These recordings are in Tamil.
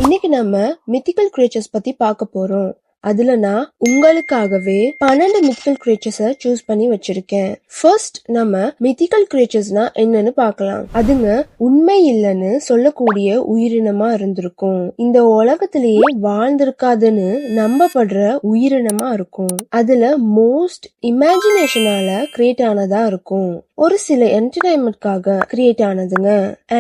இன்னைக்கு நம்ம மித்திக்கல் கிரியேச்சர்ஸ் பத்தி பார்க்க போறோம். அதுல நான் உங்களுக்காகவே 12 மித்திக்கல் கிரியேச்சர்ஸ சூஸ் பண்ணி வச்சிருக்கேன். ஃபர்ஸ்ட் நம்ம மித்திக்கல் கிரியேச்சர்ஸ்னா என்னன்னு பார்க்கலாம். அதுங்க உண்மை இல்லைன்னு சொல்லக்கூடிய உயிரினமா இருந்திருக்கும். இந்த உலகத்திலேயே வாழ்ந்திருக்காதுன்னு நம்பப்படுற உயிரினமா இருக்கும். அதுல மோஸ்ட் இமேஜினேஷனால கிரியேட் ஆனதா இருக்கும். ஒரு சில என்டர்டைன்மெண்ட்காக கிரியேட் ஆனதுங்க.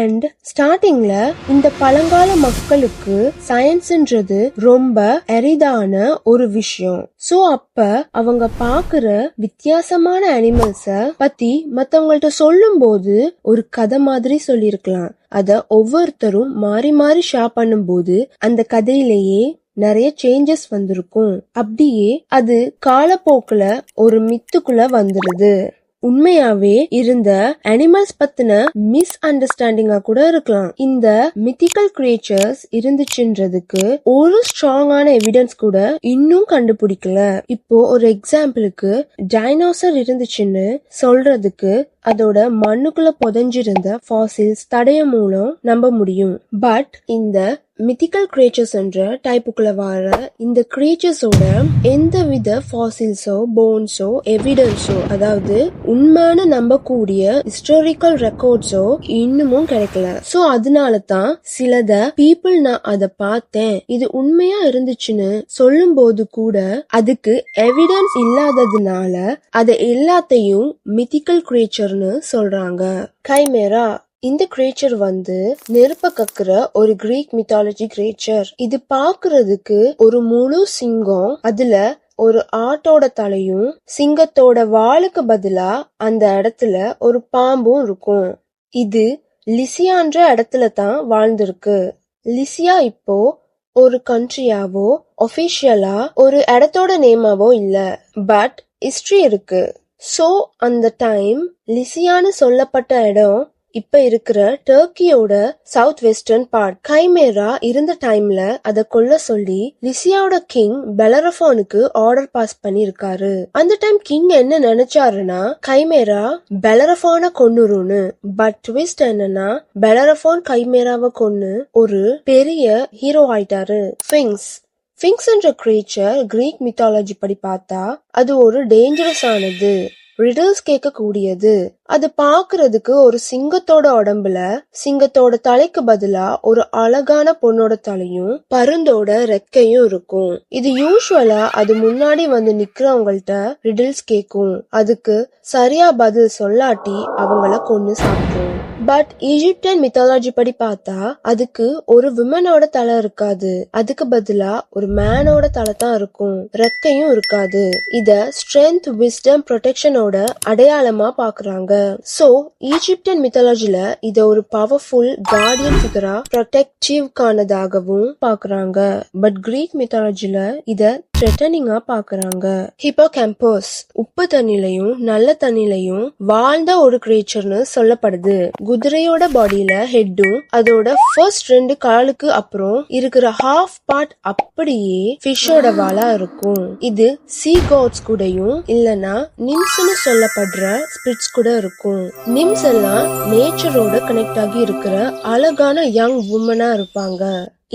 அண்ட் ஸ்டார்டிங்ல இந்த பழங்கால மக்களுக்கு சயின்ஸ்ன்றது ரொம்ப அரிதான ஒரு விஷயம். சோ அப்ப அவங்க பாக்குற வித்தியாசமான அனிமல்ஸ பத்தி மத்தவங்கள்ட்ட சொல்லும் போது ஒரு கதை மாதிரி சொல்லிருக்கலாம். அத ஒவ்வொருத்தரும் மாறி மாறி ஷேர் பண்ணும் போது அந்த கதையிலேயே நிறைய சேஞ்சஸ் வந்திருக்கும். அப்படியே அது காலப்போக்குல ஒரு மித்துக்குள்ள வந்துருது. உண்மையாவே இருந்த அனிமல்ஸ் பத்தின மிஸ் அண்டர்ஸ்டாண்டிங்கா கூட இருக்கலாம். இந்த மித்திக்கல் கிரியேச்சர்ஸ் இருந்துச்சுன்றதுக்கு ஒரு ஸ்ட்ராங்கான எவிடன்ஸ் கூட இன்னும் கண்டுபிடிக்கல. இப்போ ஒரு எக்ஸாம்பிளுக்கு டைனோசர் இருந்துச்சுன்னு சொல்றதுக்கு அதோட மண்ணுக்குள்ள புதைஞ்சிருந்த ஃபாசில்ஸ் தடயம் மூலம் நம்ப முடியும். பட் இந்த மித்திக்கல் கிரியேச்சர்ஸ் என்ற டைப்புக்குள்ள வர இந்த கிரியேச்சர்ஸோட எந்தவித ஃபாசில்ஸோ போன்ஸோ எவிடன்ஸோ, அதாவது உண்மையான நம்பக்கூடிய ஹிஸ்டாரிக்கல் ரெக்கார்ட்ஸோ இன்னமும் கிடைக்கல. சோ அதனால தான் சிலத பீப்புள் நான் அதை பார்த்தேன், இது உண்மையா இருந்துச்சுன்னு சொல்லும் போது கூட அதுக்கு எவிடன்ஸ் இல்லாததுனால அதை எல்லாத்தையும் மித்திக்கல் கிரியேச்சர் சொல்றாங்க. கைமேரா இந்த கிரியேச்சர் நெருப்ப கக்குற ஒரு கிரீக் மித்தாலஜி கிரியேச்சர். இது பாக்குறதுக்கு ஒரு முழு சிங்கம், அதுல ஒரு ஆட்டோட தலையும் சிங்கத்தோட வாளுக்கு பதிலா அந்த இடத்துல ஒரு பாம்பும் இருக்கும். இது லிசியான்ற இடத்துல தான் வாழ்ந்திருக்கு. லிசியா இப்போ ஒரு கண்ட்ரியாவோ ஒபிஷியலா ஒரு இடத்தோட நேமாவோ இல்ல, பட் ஹிஸ்டரி இருக்கு. சோ அந்த டைம் லிசியான்னு சொல்லப்பட்ட இடம் இப்ப இருக்கிற டர்க்கியோட சவுத் வெஸ்டர்ன் பார்ட். கைமேரா இருந்த டைம்ல அத கொல்ல சொல்லி லிசியாவோட கிங் பெலரஃபானுக்கு ஆர்டர் பாஸ் பண்ணி இருக்காரு. அந்த டைம் கிங் என்ன நினைச்சாருன்னா கைமேரா பெலரஃபான கொன்னுருன்னு. பட் ட்விஸ்ட் என்னன்னா பெலரஃபான் கைமேராவை கொன்னு ஒரு பெரிய ஹீரோ ஆயிட்டாரு. ஸ்பிங்க்ஸ் என்ற கிரியேச்சர் கிரீக் மித்தாலஜி படி பார்த்தா அது ஒரு டேஞ்சரஸ் ஆனது, ரிடில்ஸ் கேட்க கூடியது. அது பாக்குறதுக்கு ஒரு சிங்கத்தோட உடம்புல சிங்கத்தோட தலைக்கு பதிலா ஒரு அழகான பொண்ணோட தலையும் பருந்தோட ரெக்கையும் இருக்கும். இது யூசுவலா அது முன்னாடி நிக்கிறவங்கள்ட்ட ரிடில்ஸ் கேக்கும். அதுக்கு சரியா பதில் சொல்லாட்டி அவங்கள கொன்னு சாப்பிடும். பட் ஈஜிப்டியன் மித்தாலஜி படி பார்த்தா அதுக்கு ஒரு விமனோட தலை இருக்காது, அதுக்கு பதிலா ஒரு மேனோட தலை தான் இருக்கும், ரெக்கையும் இருக்காது. இத ஸ்ட்ரென்த், விஸ்டம், ப்ரொடெக்ஷனோட அடையாளமா பாக்குறாங்க. சோ ஈஜிப்டியன் மித்தாலஜில இத ஒரு பவர்ஃபுல் கார்டியன் ஃபிகரா ப்ரொடெக்டிவ் கானதாகவும் பாக்குறாங்க. பட் கிரீக் மித்தாலஜில இத த்ரெட்டனிங்கா பாக்குறாங்க. ஹிப்போகேம்பஸ் உப்பு தண்ணிலையும் நல்ல தண்ணிலையும் வாழ்ந்த ஒரு கிரியேச்சர்னு சொல்லப்படுது. குதிரையோட பாடியில ஹெட்டும் அதோட ஃபர்ஸ்ட் 2 காலுக்கு அப்புறம் இருக்கிற ஹாஃப் பார்ட் அப்படியே ஃபிஷ்ஷோட வாலா இருக்கும். இது சீ காட்ஸ் கூடயும் இல்லனா நிம்ஸ்னு சொல்லப்படுற ஸ்பிரிட்ஸ் கூட இருக்கும். நிம்ஸ் எல்லாம் நேச்சரோட கனெக்ட் ஆகி இருக்கிற அழகான யங் வுமனா இருப்பாங்க.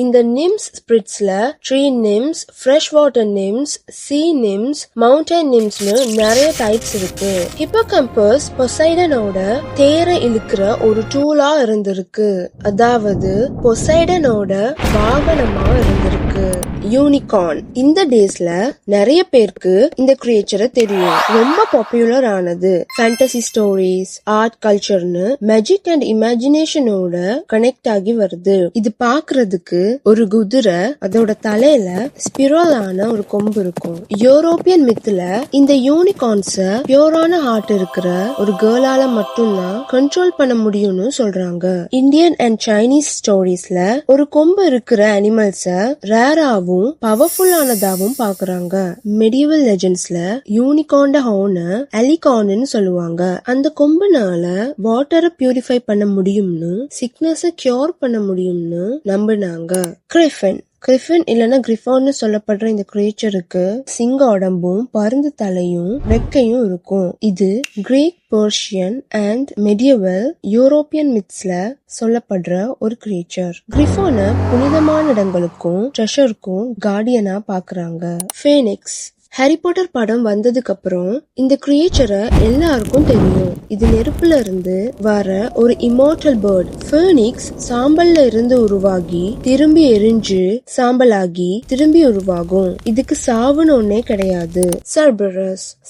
இந்த நிம்ஸ் ஸ்பிரிட்ஸ்ல ட்ரீ நிம்ஸ், ஃப்ரெஷ் வாட்டர் நிம்ஸ், சீ நிம்ஸ், மவுண்டன் நிம்ஸ்னு நிறைய டைப்ஸ் இருக்கு. ஹிப்போகேம்பஸ் பொசைடனோட தேர இழுக்கிற ஒரு டூலா இருந்திருக்கு, அதாவது பொசைடனோட வாகனமா இருந்திருக்கு. யூனிகார்ன் இந்த டேஸ்ல நிறைய பேருக்கு இந்த கிரியேச்சரை தெரியும். ரொம்ப பாப்புலர் ஆனது ஃபேண்டசி ஸ்டோரிஸ், ஆர்ட் கல்ச்சர்னு மேஜிக் அண்ட் இமேஜினேஷனோட கனெக்ட் ஆகி வருது. இது பாக்குறதுக்கு ஒரு குதிரை, அதோட தலையில ஸ்பிரலான ஒரு கொம்பு இருக்கும். யூரோப்பியன் மித்துல இந்த யூனிகார்ன்ஸ பியூரான ஹார்ட் இருக்கிற ஒரு கேர்ளால மட்டும்தான் கண்ட்ரோல் பண்ண முடியும்னு சொல்றாங்க. இந்தியன் அண்ட் சைனீஸ் ஸ்டோரிஸ்ல ஒரு கொம்பு இருக்கிற அனிமல்ஸ ரேராவும் பவர்ஃபுல்லானதாவும் பாக்குறாங்க. மெடிவல் லெஜெண்ட்ஸ்ல யூனிகார்ன் ஹார்ன அலிகார்ன்னு சொல்லுவாங்க. அந்த கொம்புனால வாட்டரை பியூரிஃபை பண்ண முடியும்னு, சிக்னஸ கியூர் பண்ண முடியும்னு நம்பினாங்க. கிரிஃபின் கிரிஃபின் இல்லனா கிரிஃபான்னு சொல்லப்படுற இந்த கிரியேச்சருக்கு சிங்க உடம்பும் பருந்து தலையும் ரெக்கையும் இருக்கும். இது கிரீக், பெர்ஷியன் அண்ட் மெடியவல் யூரோப்பியன் மித்ஸ்ல சொல்லப்படுற ஒரு கிரியேச்சர். கிரிஃபான புனிதமான இடங்களுக்கும் ட்ரெஷருக்கும் கார்டியனா பாக்குறாங்க. ஃபீனிக்ஸ் ஹாரி பாட்டர் படம் வந்ததுக்கு அப்புறம் இந்த கிரியேச்சரை எல்லாருக்கும் தெரியும். இது நெருப்புல இருந்து வர ஒரு இமார்டல் பேர்ட். ஃபீனிக்ஸ் சாம்பல்ல இருந்து உருவாகி திரும்பி எரிஞ்சு சாம்பலாகி திரும்பி உருவாகும். இதுக்கு சாவுன்னு ஒன்னே கிடையாது.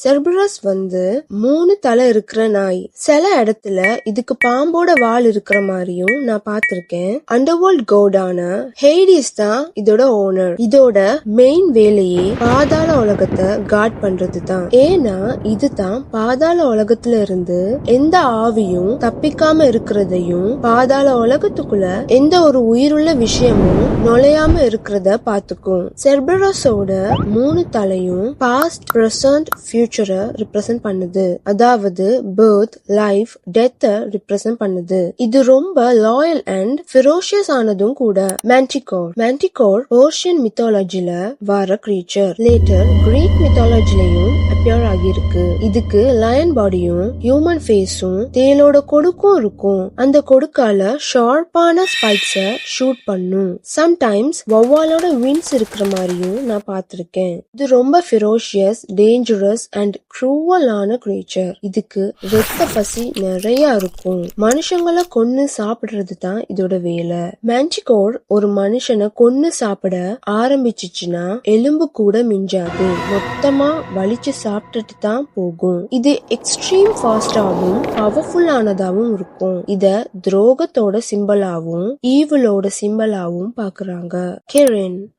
செர்பரஸ் வந்து 3 தலை இருக்கிற நாய். சில இடத்துல இதுக்கு பாம்போட வால் இருக்கிற மாதிரியும் நான் பார்த்திருக்கேன். அண்டர்வேர்ல்ட் கோடான ஹேடிஸ் தான் இதோட ஓனர். இதோட மெயின் வேலையே பாதாள உலகத்தை கார்ட் பண்றது தான். ஏன்னா இதுதான் பாதாள உலகத்துல இருந்து எந்த ஆவியும் தப்பிக்காம இருக்கிறதையும் பாதாள உலகத்துக்குள்ள எந்த ஒரு உயிருள்ள விஷயமும் நுழையாம இருக்கிறத பாத்துக்கும். செர்பரஸோட 3 தலையும் பாஸ்ட், பிரசன்ட், ஃபியூச்சரை ரிப்ரசன்ட் பண்ணுது. அதாவது பர்த், லைஃப், டெத்தை ரிப்ரசன்ட் பண்ணுது. இது ரொம்ப லாயல் அண்ட் ஃபெரோஷியஸ் ஆனதும் கூட. மேன்டிகோர் பெர்ஷியன் மித்தாலஜில வர கிரீச்சர். லேட்டர் கிரீக் மித்தாலஜிலையும் அப்பியர் ஆகியிருக்கு. இதுக்கு லயன் பாடியும் ஹியூமன் ஃபேஸும் தேலோட கொடுக்கும் இருக்கும். அந்த கொடுக்கால ஷார்ப்பான ஸ்பைக்ஸ ஷூட் பண்ணும். சம்டைம்ஸ் வௌவாலோட விங்ஸ் இருக்கிற மாதிரியும் நான் பார்த்திருக்கேன். இது ரொம்ப ஃபெரோஷியஸ், டேஞ்சரஸ் அண்ட் க்ரூவலான கிரீச்சர். இதுக்கு ரத்த பசி நிறைய இருக்கும். மனுஷங்களை கொன்னு சாப்பிடுறது தான் இதோட வேலை. மேன்டிகோர் ஒரு மனுஷனை கொன்னு சாப்பிட ஆரம்பிச்சுச்சுன்னா எலும்பு கூட மிஞ்சாது. மொத்தமா வலிச்சு சாப்பிட்டுட்டு தான் போகும். இது எக்ஸ்ட்ரீம் ஃபாஸ்டாவும் பவர்ஃபுல்லானதாவும் இருக்கும். இத துரோகத்தோட சிம்பலாவும் ஈவிலோட சிம்பலாவும் பாக்குறாங்க.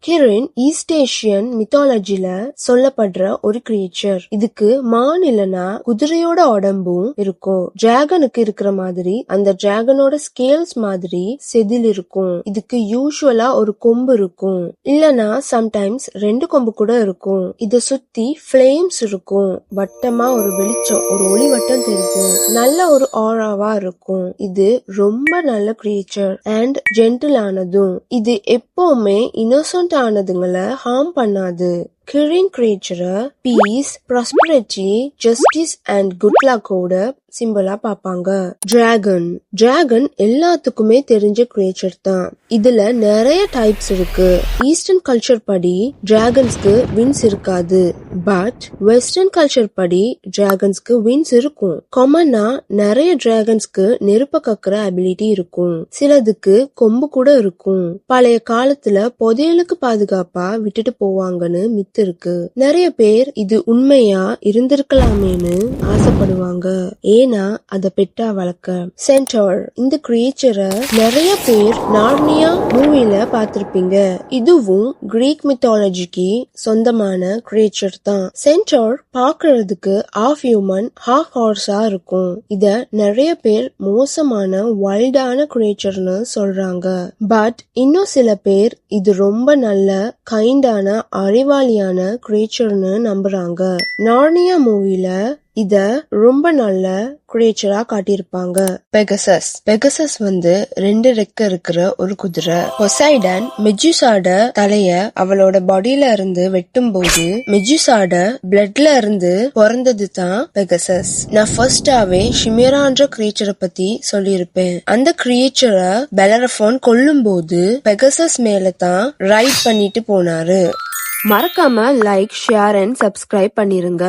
கிரின் ஈஸ்ட் ஏஷியன் மித்தாலஜில சொல்லப்படுற ஒரு கிரியேச்சர். இதுக்கு மான் இல்லனா குதிரையோட உடம்பும் இருக்கும். டிராகனுக்கு இருக்கிற மாதிரி அந்த டிராகனோட ஸ்கேல்ஸ் மாதிரி செதில் இருக்கும். இதுக்கு யூசுவலா ஒரு கொம்பு இருக்கும். இல்லனா சம்டைம்ஸ் 2 கொம்பு கூட இருக்கும். இத சுத்தி ஃபிளேம்ஸ் இருக்கும். வட்டமா ஒரு வெளிச்சம், ஒரு ஒளி வட்டம் தெரியும். நல்ல ஒரு ஆராவா இருக்கும். இது ரொம்ப நல்ல கிரியேச்சர் அண்ட் ஜென்டில் ஆனதும். இது எப்பவுமே இன்னோசன்ட் ஆனதுங்களை ஹார்ம் பண்ணாது. கிரின் கிரியேச்சரை peace, prosperity, justice and good லக்கோட சிம்பிளா பாப்பாங்க. டிராகன் எல்லாத்துக்குமே தெரிஞ்ச கிரியேச்சர் தான். இதுல நிறைய டைப்ஸ் இருக்கு. ஈஸ்டர்ன் கல்ச்சர் படி டிராகன்ஸ்க்கு விங்ஸ் இருக்காது. பட் வெஸ்டர்ன் கல்ச்சர் படி டிராகன்ஸ்க்கு விங்ஸ் இருக்கும். காமனா நிறைய டிராகன்ஸ்க்கு நெருப்ப கக்குற அபிலிட்டி இருக்கும். சிலதுக்கு கொம்பு கூட இருக்கும். பழைய காலத்துல புதையலுக்கு பாதுகாப்பா விட்டுட்டு போவாங்கன்னு மித்து இருக்கு. நிறைய பேர் இது உண்மையா இருந்திருக்கலாமேன்னு ஆசைப்படுவாங்க. ஏன்னா அத பெட்டா வளர்க்க. சென்டார் இந்த கிரியேச்சரை நிறைய பேர் நார்னியா மூவில பாத்திருப்பீங்க. இதுவும் கிரீக் மித்தாலஜிக்கு சொந்தமான கிரியேச்சர் தான். சென்டார் பாக்குறதுக்கு ஹாஃப் ஹியூமன் ஹாஃப் ஹார்ஸா இருக்கும். இத நிறைய பேர் மோசமான வைல்டான கிரியேச்சர்னு சொல்றாங்க. பட் இன்னும் சில பேர் இது ரொம்ப நல்ல கைண்டான அறிவாளியான கிரியேச்சர்னு நம்புறாங்க. நார்னியா மூவில இத ரொம்ப நல்ல கிரியேச்சரா காட்டியிருப்பாங்க. பெகசஸ் வந்து 2 ரெக்க இருக்கிற ஒரு குதிரை. பொசைடன் மெஜுசாட தலைய அவளோட பாடியில இருந்து வெட்டும் போது மெஜுசாட பிளட்ல இருந்து பிறந்தது தான் பெகசஸ். நான் ஃபர்ஸ்டாவே ஷிமேரான்ற கிரியேச்சரை பத்தி சொல்லியிருப்பேன். அந்த கிரியேச்சரை பெலரஃபோன் கொல்லும் போது பெகசஸ் மேல தான் ரைட் பண்ணிட்டு போனாரு. மறக்காம லைக், ஷேர் அண்ட் சப்ஸ்கிரைப் பண்ணிருங்க.